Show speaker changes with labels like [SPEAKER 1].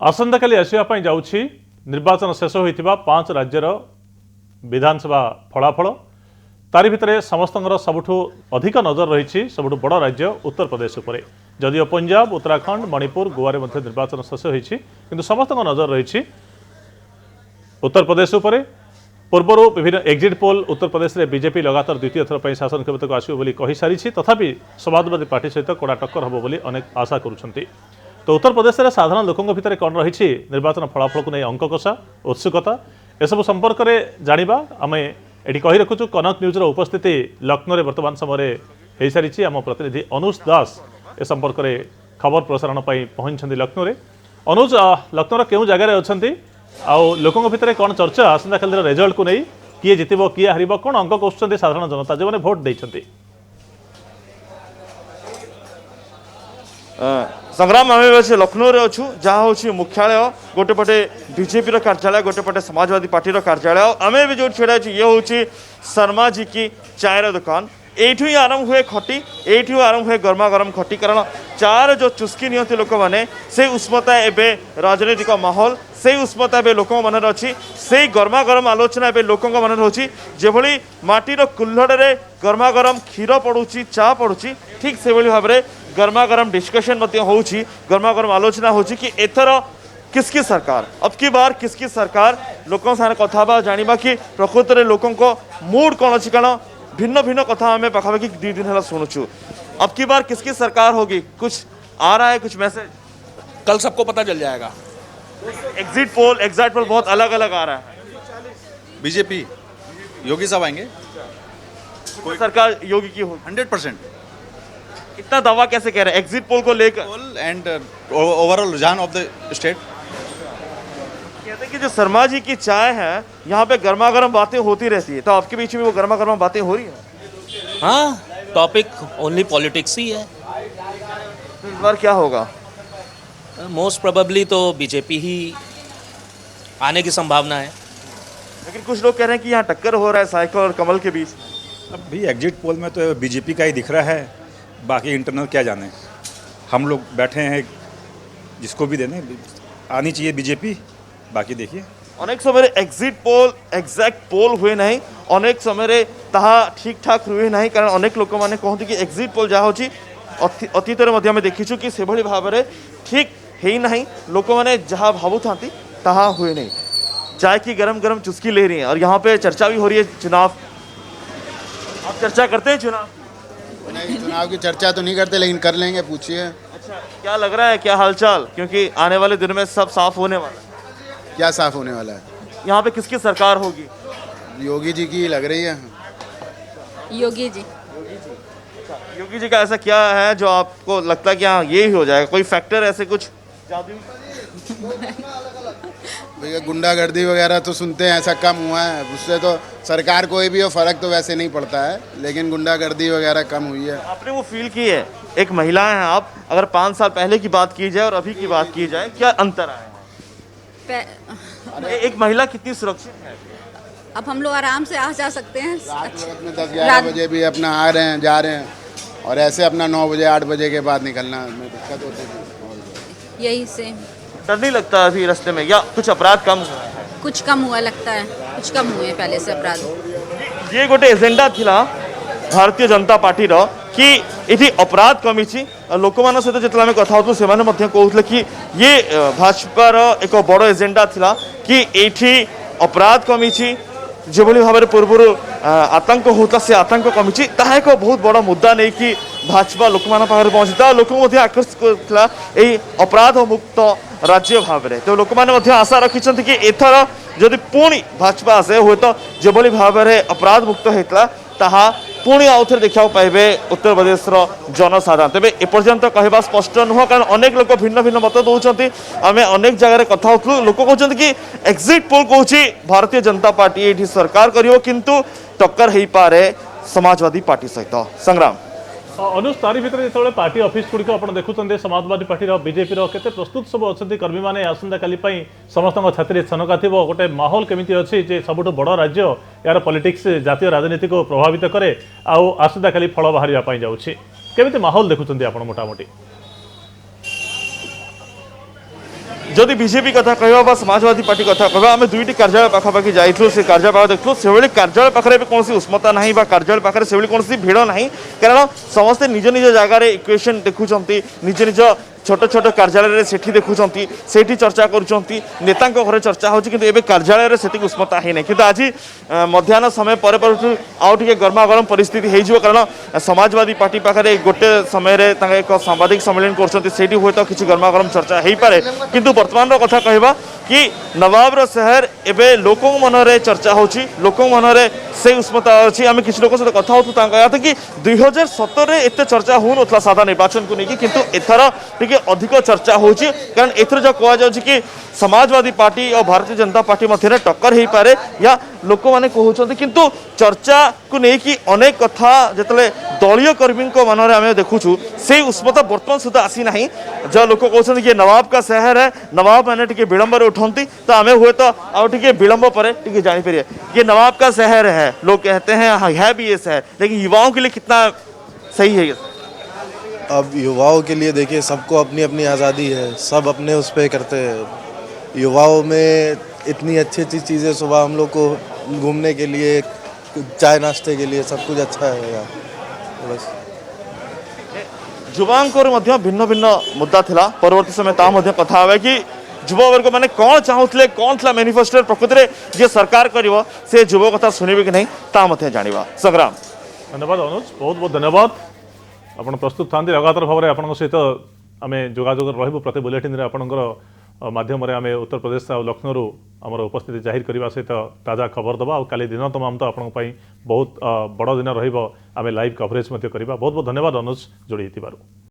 [SPEAKER 1] आसंता काली आसवाई जाऊँगी निर्वाचन शेष होता 5 राज्यर विधानसभा फलाफल तारि भितर समस्त सबुठु अधिक नजर रही सबुठु बड़ राज्य उत्तर प्रदेश उपरे जदिओ पंजाब उत्तराखंड मणिपुर गोवा रे निर्वाचन शेष होती किंतु समस्त नजर रही उत्तर प्रदेश उपरे पूर्वर विभिन्न एक्जिट पोल उत्तर प्रदेश में बीजेपी लगातार द्वितीय थर पर शासन क्षेत्र को आसो कही सारी तथापि समाजवादी पार्टी सहित कड़ा टक्कर हम बोली अनेक आशा करुछंती। तो उत्तर प्रदेश में साधारण लोकों भितर कौन रही निर्वाचन फलाफल को नहीं अंक कषा उत्सुकता एसबू संपर्क में जाना आम ये कही रखुचु कनक न्यूज़र उपस्थिति लक्ष्नौ में बर्तमान समय हो सारी आम प्रतिनिधि अनुज दास ए संपर्क में खबर प्रसारण पहुंचती लक्ष्नौ में। अनुज लक्ष्नौर केउं जगार अच्छा आउ लोकों भितर कौन चर्चा आसंता काली रिजल्ट को नहीं किए जितब किए हार कौन अंक कषुच्च साधारण जनता जो मैंने भोट देते
[SPEAKER 2] संग्राम आम लक्ष्नौ रे अच्छु जहाँ हूँ मुख्यालय गोटे पटे बीजेपी कार्यालय गोटे पटे समाजवादी पार्टी कार्यालय आम भी जो छेड़ा ये हूँ शर्मा जी की चायर दुकान एठू ही आरंभ हुए खटी एठू आरंभ हुए गरमा गरम खटी कारण चार जो चुस्की नियंती लोक मैंने से उष्मता एवं राजनीतिक माहौल से उष्मता एवं लोक मन अच्छी से गरमा गरम आलोचना एवं लोक मन रोची जेभली माटीर कुल्हड़े गरमा गरम क्षीर पड़ुची चा पड़ुची ठीक से भाव में गरमा गरम डिस्कशन होची गरमा गरम आलोचना होची कि एथर किसकी सरकार अब की बार किसकी सरकार लोकों साथ कथा जाना कि प्रकृत में लोकों को मूड कौन अच्छी कारण भिन्न भिन्न कथा आम पाखापाखि 2 दिन है शुणुचु अब की बार किसकी सरकार होगी कुछ आ रहा है कुछ मैसेज
[SPEAKER 3] कल सबको पता चल जाएगा।
[SPEAKER 2] एग्जिट पोल बहुत अलग अलग आ रहा है।
[SPEAKER 3] बीजेपी योगी साहब आएंगे
[SPEAKER 2] कोई सरकार योगी की होगी
[SPEAKER 3] 100%।
[SPEAKER 2] इतना दावा कैसे कह रहे हैं एग्जिट पोल को लेकर
[SPEAKER 3] पोल एंड ओवरऑल रुझान ऑफ द स्टेट
[SPEAKER 2] कहते हैं कि जो शर्मा जी की चाय है यहाँ पे गर्मा गर्म बातें होती रहती है तो आपके बीच में वो गर्मा गर्म बातें हो रही है।
[SPEAKER 4] हाँ टॉपिक ओनली पॉलिटिक्स ही है।
[SPEAKER 2] तो इस बार क्या होगा
[SPEAKER 4] मोस्ट प्रोबेबली तो बीजेपी ही आने की संभावना है
[SPEAKER 2] लेकिन कुछ लोग कह रहे हैं कि यहाँ टक्कर हो रहा है साइकिल और कमल के बीच।
[SPEAKER 5] अब भी एग्जिट पोल में तो बीजेपी का ही दिख रहा है बाकी इंटरनल क्या जाने हम लोग बैठे हैं जिसको भी देने आनी चाहिए बीजेपी बाकी देखिए
[SPEAKER 2] अनेक समय एग्जिट पोल एक्जाक्ट पोल हुए नहीं अनेक समय ताहा ठीक ठाक हुए नहीं कारण अनेक लोक मैंने कहते कि एग्जिट पोल जहाँ होती अतीत में देखीचु कि से भाव में ठीक है नहीं लोक मैंने जहाँ भावुता ताहा हुए नहीं चाय की गरम गरम चुस्की ले रही हैं और यहाँ पे चर्चा भी हो रही है चुनाव आप चर्चा करते हैं चुनाव
[SPEAKER 6] नहीं चुनाव की चर्चा तो नहीं करते लेकिन कर लेंगे पूछिए।
[SPEAKER 2] अच्छा क्या लग रहा है क्या हालचाल क्योंकि आने वाले दिन में सब साफ होने वाला है।
[SPEAKER 6] क्या साफ होने वाला है
[SPEAKER 2] यहाँ पे किसकी सरकार होगी
[SPEAKER 6] योगी जी की लग रही है।
[SPEAKER 7] योगी जी
[SPEAKER 2] योगी जी का ऐसा क्या है जो आपको लगता है कि हाँ यही हो जाएगा कोई फैक्टर ऐसे कुछ जादू
[SPEAKER 6] भैया गुंडागर्दी वगैरह तो सुनते हैं ऐसा कम हुआ है उससे तो सरकार कोई भी हो फर्क तो वैसे नहीं पड़ता है लेकिन गुंडागर्दी वगैरह कम हुई है।
[SPEAKER 2] आपने वो फील की है एक महिला है आप अगर 5 साल पहले की बात की जाए और अभी की बात की जाए क्या अंतर आया है एक महिला कितनी सुरक्षित है
[SPEAKER 7] अब हम लोग आराम से आ जा सकते हैं
[SPEAKER 6] रात में 10-11 बजे भी अपना आ रहे हैं जा रहे हैं और ऐसे अपना 9 बजे 8 बजे के बाद निकलना में दिक्कत होती है।
[SPEAKER 7] यही से
[SPEAKER 2] डर नहीं लगता अभी रास्ते में या कुछ अपराध कम हुआ है
[SPEAKER 7] कुछ कम हुआ लगता है कुछ कम हुए पहले से अपराध
[SPEAKER 2] ये गोटे एजेंडा थिला भारतीय जनता पार्टी रो कि इति अपराध कमी लोक मान सहित जितने आम कथा होतु से कहते कि ये भाजपार एक बड़ एजेंडा थिला कि एठी अपराध कमी जो भाव में पूर्व आतंक होता से आतंक कमी ताहा एक बहुत बड़ मुद्दा नहीं कि भाजपा लोक मान पाखे पहुँचता लोक आकर्षित करता अपराध मुक्त राज्य भाव में तो लोक मैंने आशा रखिंट कि एथर जदि पुणी भाजपा आसे हुए तो जो भाव में अपराध मुक्त होता ताहा पुणी आउ थे देखा पाइबे उत्तर प्रदेश जनसाधारण तेज एपर्यंत कहवा स्पष्ट नुह कारण अनेक लोग भिन्न भिन्न मत दौरान आम अनेक जगह कथा हो लोक कहते कि एग्जिट पोल कौन भारतीय जनता पार्टी ये सरकार करियो किंतु टक्कर हो पारे समाजवादी पार्टी सहित संग्राम
[SPEAKER 1] अनुज तारी भितर जो पार्टी ऑफिस गुड़िक आप देखुं समाजवादी पार्टी बीजेपी के प्रस्तुत सब अच्छा कर्मी मैंने आसंता काली समस्त छाती छनका थी गोटे माहौल केमी अच्छी सबुठ बड़ राज्य यार पॉलिटिक्स जातीय राजनीति को प्रभावित करे आसंता काली फल बाहर जाऊँगी माहौल देखुं आप मोटामोटी
[SPEAKER 2] जदि बीजेपी कथा कहवा समाजवादी पार्टी कथा कहवा आम दुईटी कार्यालय पाखापाखि जाइलु से कार्यालय पाख देखलु से कार्यालय पाखे भी कौन उष्मता ना कार्यालय पाखे से कौन भिड़ ना कारण समस्ते निज निज जगार इक्वेशन देखुंत निज निज छोट छोट कार्यालय से देखुंत से चर्चा करुँच नेता घर चर्चा होती कि कार्यालय से उष्मता है ना कि आज मध्याह्न समय पर आउ टे गरमागरम परिस्थिति हो कारण समाजवादी पार्टी पाखे गोटे समय एक सांबादिक सम्मेलन कर हुए तो किसी गरमागरम चर्चा हो पाए किंतु वर्तमान कथा कहवा कि नवाबर शहर एवं लोक मनरे चर्चा होची लोक मनरे से उष्मता अच्छी आम किसी लोक सहित कथा होता कहते कि 2017 एत चर्चा हो ना साधा निर्वाचन को लेकिन किंतु एथर टिके अधिक चर्चा होची कारण एथर जो कह कि समाजवादी पार्टी और भारतीय जनता पार्टी मध्य टक्कर हो पारे या लोक मैंने कहते किंतु चर्चा को लेकिन अनेक कथा जिते दलीय कर्मी मनरे आम देखुचु से उष्मता बर्तमान सुधा आसी ना जो लोक कहते कि नवाब का शहर है नवाब मैंने टिके विलंब उठती तो आम हुए तो आउ टे विलंब पर जापर ये नवाब का शहर है लोग कहते हैं है भी ये शहर लेकिन युवाओं के लिए कितना सही है ये?
[SPEAKER 8] अब युवाओं के लिए देखिए सबको अपनी अपनी आज़ादी है सब अपने उस पर करते हैं युवाओं में इतनी अच्छी अच्छी चीज़ें सुबह हम लोग को घूमने के लिए चाय नाश्ते के लिए सब कुछ अच्छा है यार बस
[SPEAKER 2] युवांकर मध्य भिन्न भिन्न मुद्दा थिला परवर्ती समय ता मध्य कथा है कि युववर्ग मैंने कौन चाहूले कौन था मैनिफेस्टो प्रकृति में जे सरकार करिवो से युव कथा सुनिबे कि नहीं ता मध्य जानिबा संग्राम
[SPEAKER 1] धन्यवाद अनुज बहुत बहुत धन्यवाद आपण प्रस्तुत था लगातार भाव में आपण सहित आम जोगाजोग रही प्रति बुलेटिन आपणकर माध्यम आम उत्तर प्रदेश और लखनऊ आमर उपस्थिति जाहिर करने सहित ताजा खबर दबा और काली दिन तमाम तो आपण बहुत बड़ दिन रही लाइव कवरेज बहुत बहुत धन्यवाद अनुज जोड़ी।